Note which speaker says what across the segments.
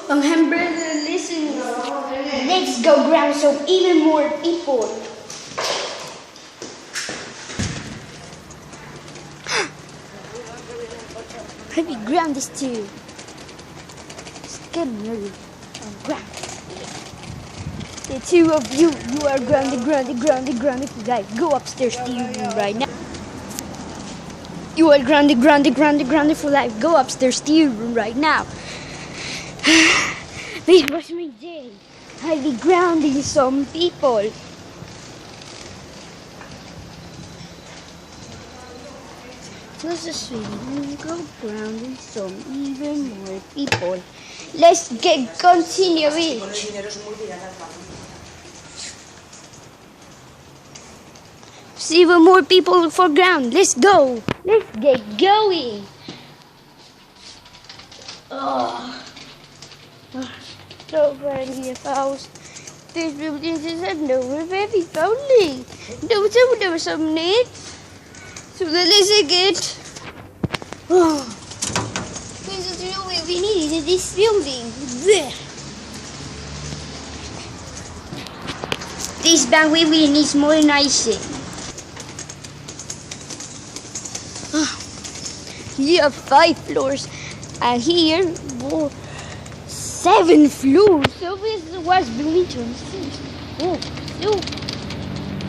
Speaker 1: Hamburger, listen. Let's go grab some even more people. Have you ground this too? It's getting ready. Ground. The two of you are grounded for life. Go upstairs to your room right now. You are grounded for life. Go upstairs to your room right now. This was my day. I'll be grounding some people. Let's just go grounding some even more people. Let's get continuing. See more people for ground. Let's go. Let's get going. So funny about this is no very lonely. There was some need. So let's get. This is what we need in this building. This bank really needs modernizing. Here 5 floors, and here 7 floors. So this was Bloomington.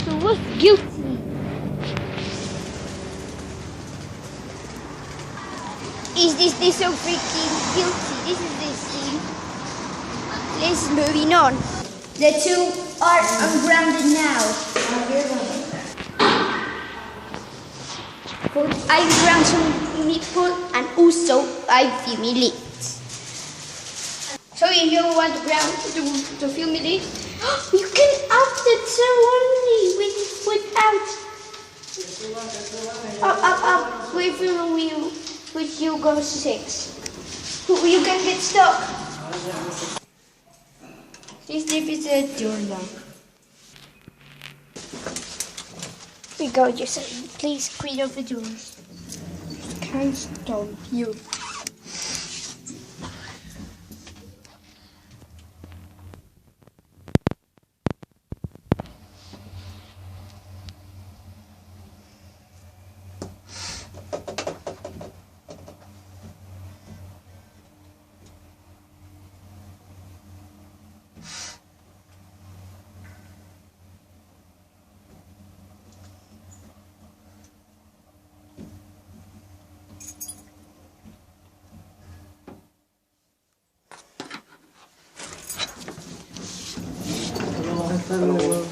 Speaker 1: So what's guilty? Is this so freaking guilty? This is this thing. Let's moving on. The two are ungrounded now. I ground some people and also I fumigate. So if you want to ground to fumigate, you can up the ceremony up. Wait for you, which you go 6. You can get stuck. This is a door lock. We go, just please clean up the doors. Can't stop you.
Speaker 2: Hello.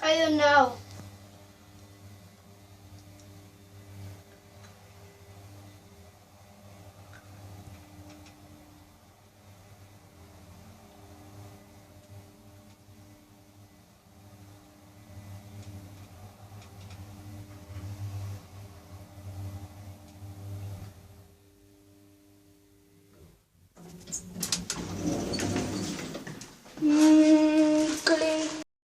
Speaker 1: I don't know.